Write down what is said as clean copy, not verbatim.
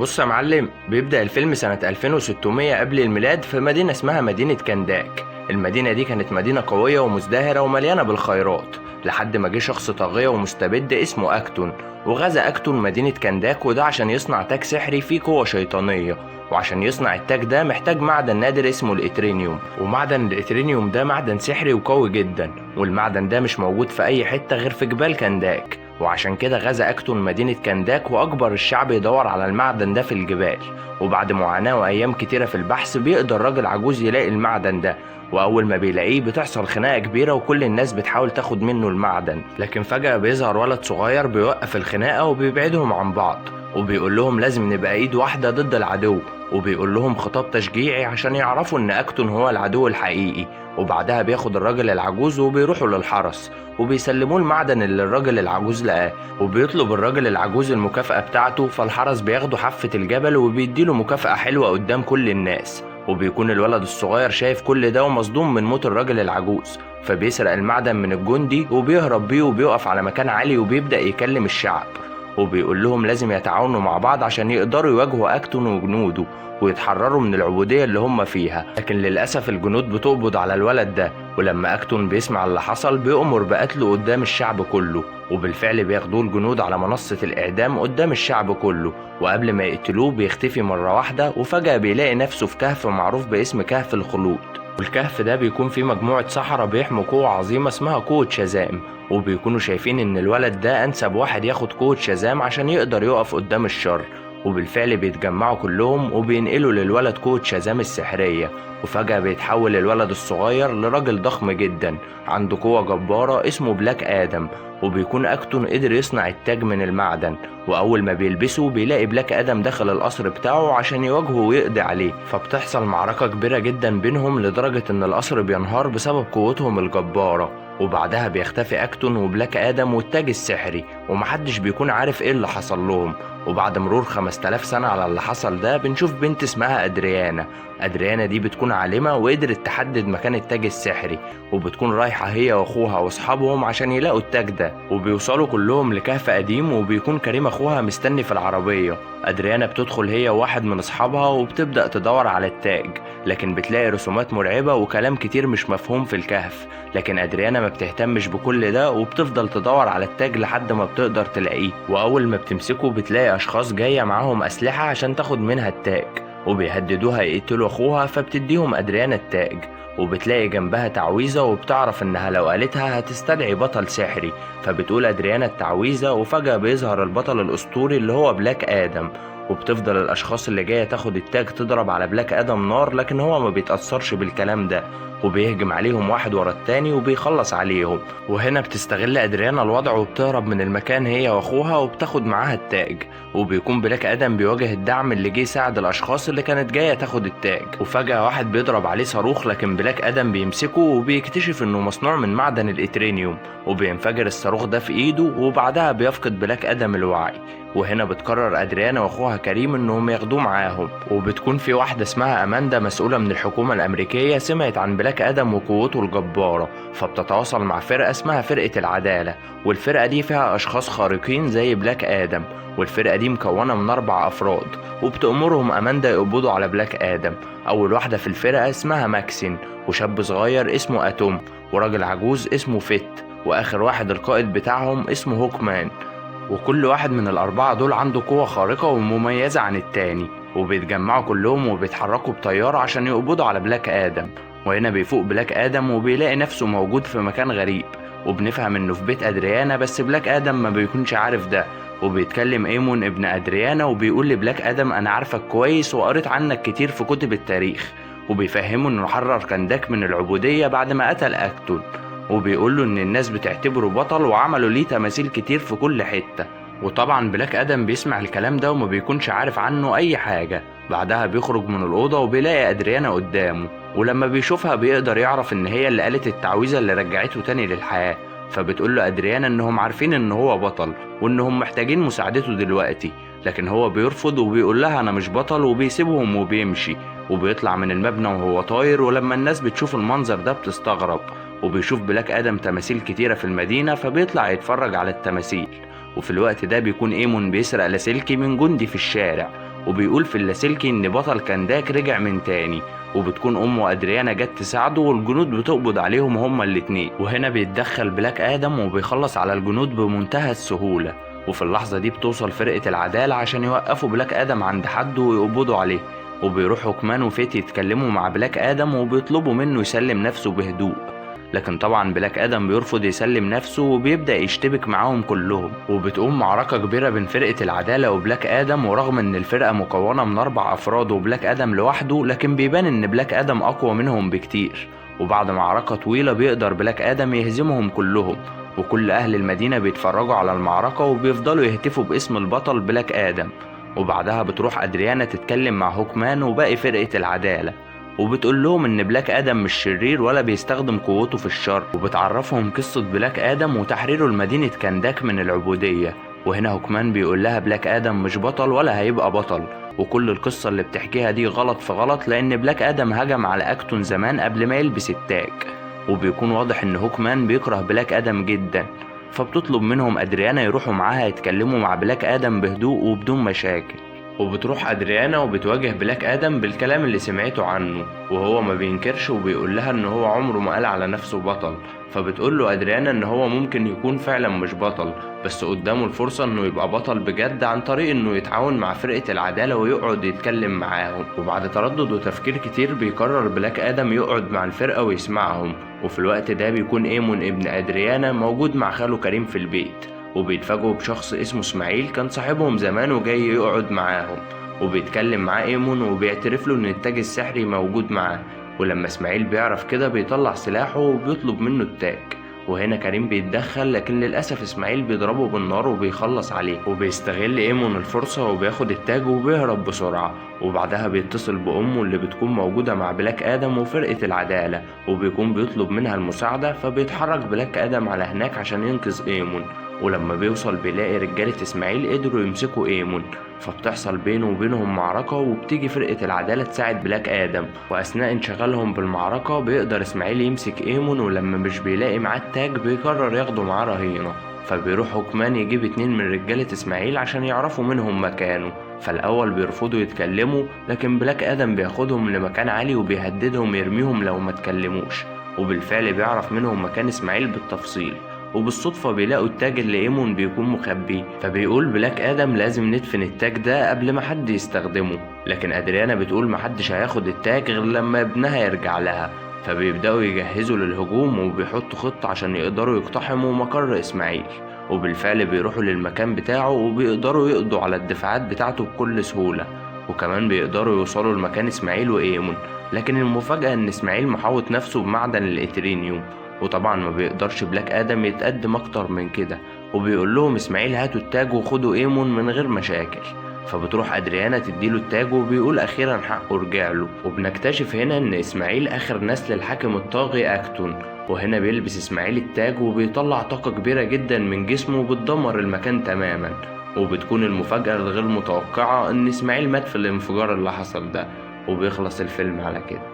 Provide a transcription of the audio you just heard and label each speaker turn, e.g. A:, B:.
A: بص يا معلم، بيبدأ الفيلم سنة 2600 قبل الميلاد في مدينة اسمها مدينة كنداك. المدينة دي كانت مدينة قوية ومزدهرة ومليانة بالخيرات، لحد ما جه شخص طاغية ومستبد اسمه أكتون، وغزا أكتون مدينة كنداك، وده عشان يصنع تاج سحري فيه قوة شيطانية. وعشان يصنع التاج ده محتاج معدن نادر اسمه الإترينيوم، ومعدن الإترينيوم ده معدن سحري وقوي جدا، والمعدن ده مش موجود في أي حتة غير في جبال كنداك. وعشان كده غزا أكتون مدينة كنداك وأجبر الشعب يدور على المعدن ده في الجبال. وبعد معاناة وأيام كتيرة في البحث بيقدر راجل عجوز يلاقي المعدن ده، وأول ما بيلاقيه بتحصل خناقة كبيرة وكل الناس بتحاول تاخد منه المعدن. لكن فجأة بيظهر ولد صغير بيوقف الخناقة وبيبعدهم عن بعض، وبيقول لهم لازم نبقى ايد واحدة ضد العدو، وبيقول لهم خطاب تشجيعي عشان يعرفوا ان اكتون هو العدو الحقيقي. وبعدها بياخد الراجل العجوز وبيروحوا للحرس وبيسلموه المعدن اللي الراجل العجوز لقاه، وبيطلب الراجل العجوز المكافأة بتاعته. فالحرس بياخده حافة الجبل وبيديله مكافأة حلوة قدام كل الناس. وبيكون الولد الصغير شايف كل ده ومصدوم من موت الراجل العجوز، فبيسرق المعدن من الجندي وبيهرب بيه وبيقف على مكان عالي وبيبدأ يكلم الشعب، وبيقول لهم لازم يتعاونوا مع بعض عشان يقدروا يواجهوا أكتون وجنوده ويتحرروا من العبودية اللي هم فيها. لكن للأسف الجنود بتقبض على الولد ده، ولما أكتون بيسمع اللي حصل بيأمر بقتله قدام الشعب كله، وبالفعل بياخدوه الجنود على منصة الإعدام قدام الشعب كله. وقبل ما يقتلوه بيختفي مرة واحدة، وفجأة بيلاقي نفسه في كهف معروف باسم كهف الخلود. والكهف ده بيكون فيه مجموعة سحرة بيحموا قوة عظيمة اسمها قوة شازام، وبيكونوا شايفين ان الولد ده انسب واحد ياخد قوة شازام عشان يقدر يقف قدام الشر. وبالفعل بيتجمعوا كلهم وبينقلوا للولد قوة شازام السحرية، وفجأة بيتحول الولد الصغير لراجل ضخم جدا عنده قوة جبارة اسمه بلاك آدم. وبيكون أكتون قدر يصنع التاج من المعدن، وأول ما بيلبسه بيلاقي بلاك آدم داخل القصر بتاعه عشان يواجهه ويقضي عليه. فبتحصل معركة كبيرة جدا بينهم لدرجة إن القصر بينهار بسبب قوتهم الجبارة. وبعدها بيختفي أكتون وبلاك آدم والتاج السحري، ومحدش بيكون عارف إيه اللي حصل لهم. وبعد مرور 5000 سنة على اللي حصل ده بنشوف بنت اسمها أدريانا. أدريانا دي بتكون عالمة وقدرت تحدد مكان التاج السحري، وبتكون رايحة هي وأخوها وأصحابهم عشان يلاقوا التاج ده. وبيوصلوا كلهم لكهف قديم، وبيكون كريم أخوها مستني في العربية. أدريانا بتدخل هي وواحد من أصحابها وبتبدأ تدور على التاج، لكن بتلاقي رسومات مرعبة وكلام كتير مش مفهوم في الكهف. لكن أدريانا ما بتهتمش بكل ده وبتفضل تدور على التاج لحد ما بتقدر تلاقيه. وأول ما بتمسكه بتلاقي أشخاص جاية معاهم أسلحة عشان تاخد منها التاج، وبيهددوها يقتلوا أخوها، فبتديهم أدريانا التاج. وبتلاقي جنبها تعويذة وبتعرف إنها لو قالتها هتستدعي بطل سحري، فبتقول أدريانا التعويذة، وفجأة بيظهر البطل الأسطوري اللي هو بلاك آدم. وبتفضل الأشخاص اللي جاية تاخد التاج تضرب على بلاك آدم نار، لكن هو ما بيتأثرش بالكلام ده، وبيهجم عليهم واحد ورا التاني وبيخلص عليهم. وهنا بتستغل أدريانا الوضع وبتهرب من المكان هي وأخوها وبتاخد معاها التاج. وبيكون بلاك آدم بيواجه الدعم اللي جه يساعد الأشخاص اللي كانت جاية تاخد التاج، وفجأة واحد بيضرب عليه صاروخ، لكن بلاك آدم بيمسكه وبيكتشف إنه مصنوع من معدن الإترينيوم، وبينفجر الصاروخ ده في إيده، وبعدها بيفقد بلاك آدم الوعي. وهنا بتقرر أدريانا وأخوها كريم إنهم ياخدوه معاهم. وبتكون في واحدة اسمها أماندا مسؤولة من الحكومة الأمريكية سمعت عن بلاك آدم وقوته الجبارة، فبتتواصل مع فرقة اسمها فرقة العدالة، والفرقة دي فيها أشخاص خارقين زي بلاك آدم. والفرقة دي مكونة من 4 أفراد، وبتأمرهم أماندا يقبضوا على بلاك آدم. أول واحدة في الفرقة اسمها ماكسين، وشاب صغير اسمه أتوم، وراجل عجوز اسمه فيت، وآخر واحد القائد بتاعهم اسمه هوكمان. وكل واحد من ال4 دول عنده قوة خارقة ومميزة عن التاني، وبيتجمعوا كلهم وبيتحركوا بطيارة عشان يقبضوا على بلاك آدم. وهنا بيفوق بلاك آدم وبيلاقي نفسه موجود في مكان غريب، وبنفهم انه في بيت أدريانا، بس بلاك آدم ما بيكونش عارف ده. وبيتكلم ايمون ابن أدريانا وبيقول لبلاك آدم انا عارفك كويس وقريت عنك كتير في كتب التاريخ، وبيفهمه انه حرر كنداك من العبودية بعد ما قتل أكتون، وبيقول له ان الناس بتعتبره بطل وعملوا ليه تماثيل كتير في كل حتة. وطبعا بلاك آدم بيسمع الكلام ده وما بيكونش عارف عنه اي حاجة. بعدها بيخرج من الأوضة وبيلاقي أدريانا قدامه، ولما بيشوفها بيقدر يعرف ان هي اللي قالت التعويذة اللي رجعته تاني للحياة. فبتقول له أدريانا انهم عارفين ان هو بطل وانهم محتاجين مساعدته دلوقتي، لكن هو بيرفض وبيقول لها انا مش بطل، وبيسيبهم وبيمشي. وبيطلع من المبنى وهو طاير، ولما الناس بتشوف المنظر ده بتستغرب. وبيشوف بلاك آدم تماثيل كتيرة في المدينة، فبيطلع يتفرج على التماثيل. وفي الوقت ده بيكون ايمون بيسرق لاسلكي من جندي في الشارع، وبيقول في اللاسلكي إن بطل كنداك رجع من تاني، وبتكون أمه أدريانا جت تساعده والجنود بتقبض عليهم هما الاتنين، وهنا بيتدخل بلاك آدم وبيخلص على الجنود بمنتهى السهولة. وفي اللحظة دي بتوصل فرقة العدالة عشان يوقفوا بلاك آدم عند حد ويقبضوا عليه، وبيروح هوكمان وفيت يتكلموا مع بلاك آدم وبيطلبوا منه يسلم نفسه بهدوء. لكن طبعا بلاك آدم بيرفض يسلم نفسه وبيبدأ يشتبك معاهم كلهم، وبتقوم معركة كبيرة بين فرقة العدالة وبلاك آدم. ورغم ان الفرقة مكونة من 4 أفراد وبلاك آدم لوحده، لكن بيبان ان بلاك آدم أقوى منهم بكتير. وبعد معركة طويلة بيقدر بلاك آدم يهزمهم كلهم، وكل أهل المدينة بيتفرجوا على المعركة وبيفضلوا يهتفوا باسم البطل بلاك آدم. وبعدها بتروح أدريانا تتكلم مع هوكمان وباقي فرقة العدالة، وبتقول لهم ان بلاك آدم مش شرير ولا بيستخدم قوته في الشر، وبتعرفهم قصة بلاك آدم وتحريره لمدينة كنداك من العبودية. وهنا هوكمان بيقول لها بلاك آدم مش بطل ولا هيبقى بطل، وكل القصة اللي بتحكيها دي غلط في غلط، لان بلاك آدم هجم على أكتون زمان قبل ما يلبس التاج. وبيكون واضح ان هوكمان بيكره بلاك آدم جدا، فبتطلب منهم أدريانا يروحوا معاها يتكلموا مع بلاك آدم بهدوء وبدون مشاكل. وبتروح أدريانا وبتواجه بلاك آدم بالكلام اللي سمعته عنه، وهو ما بينكرش وبيقول لها ان هو عمره ما قال على نفسه بطل. فبتقول له أدريانا ان هو ممكن يكون فعلا مش بطل، بس قدامه الفرصة انه يبقى بطل بجد عن طريق انه يتعاون مع فرقة العدالة ويقعد يتكلم معاهم. وبعد تردد وتفكير كتير بيقرر بلاك آدم يقعد مع الفرقة ويسمعهم. وفي الوقت ده بيكون ايمون ابن أدريانا موجود مع خاله كريم في البيت، وبيتفاجئوا بشخص اسمه اسماعيل كان صاحبهم زمان وجاي يقعد معاهم. وبيتكلم معاه ايمون وبيعترف له ان التاج السحري موجود معاه. ولما اسماعيل بيعرف كده بيطلع سلاحه وبيطلب منه التاج. وهنا كريم بيتدخل، لكن للأسف اسماعيل بيضربه بالنار وبيخلص عليه، وبيستغل ايمون الفرصة وبياخد التاج وبيهرب بسرعة. وبعدها بيتصل بأمه اللي بتكون موجودة مع بلاك آدم وفرقة العدالة، وبيكون بيطلب منها المساعدة. فبيتحرك بلاك آدم على هناك عشان ينقذ ايمون. ولما بيوصل بيلاقي رجالة اسماعيل قدروا يمسكوا ايمون، فبتحصل بينه وبينهم معركة، وبتيجي فرقة العدالة تساعد بلاك آدم. وأثناء انشغالهم بالمعركة بيقدر إسماعيل يمسك إيمون، ولما مش بيلاقي معاه التاج بيقرر ياخده معاه رهينة. فبيروح هوكمان يجيب 2 من رجالة إسماعيل عشان يعرفوا منهم مكانه. فالأول بيرفضوا يتكلموا، لكن بلاك آدم بياخدهم لمكان عالي وبيهددهم يرميهم لو ما تكلموش. وبالفعل بيعرف منهم مكان إسماعيل بالتفصيل، وبالصدفة بيلاقوا التاج اللي ايمون بيكون مخبيه. فبيقول بلاك آدم لازم ندفن التاج ده قبل ما حد يستخدمه، لكن أدريانا بتقول محدش هياخد التاج غير لما ابنها يرجع لها. فبيبدأوا يجهزوا للهجوم وبيحطوا خطة عشان يقدروا يقتحموا مقر إسماعيل. وبالفعل بيروحوا للمكان بتاعه وبيقدروا يقضوا على الدفاعات بتاعته بكل سهولة، وكمان بيقدروا يوصلوا لمكان إسماعيل وإيمون. لكن المفاجأة إن إسماعيل محاوط نفسه بمعدن الإترينيوم، وطبعا ما بيقدرش بلاك آدم يتقدم أكتر من كده. وبيقول لهم إسماعيل هاتوا التاج وخدوا إيمون من غير مشاكل. فبتروح أدريانا تديله التاج وبيقول أخيرا حقه رجع له. وبنكتشف هنا إن إسماعيل آخر نسل الحاكم الطاغي أكتون. وهنا بيلبس إسماعيل التاج وبيطلع طاقة كبيرة جدا من جسمه وبتدمر المكان تماما. وبتكون المفاجأة الغير متوقعة إن إسماعيل مات في الانفجار اللي حصل ده، وبيخلص الفيلم على كده.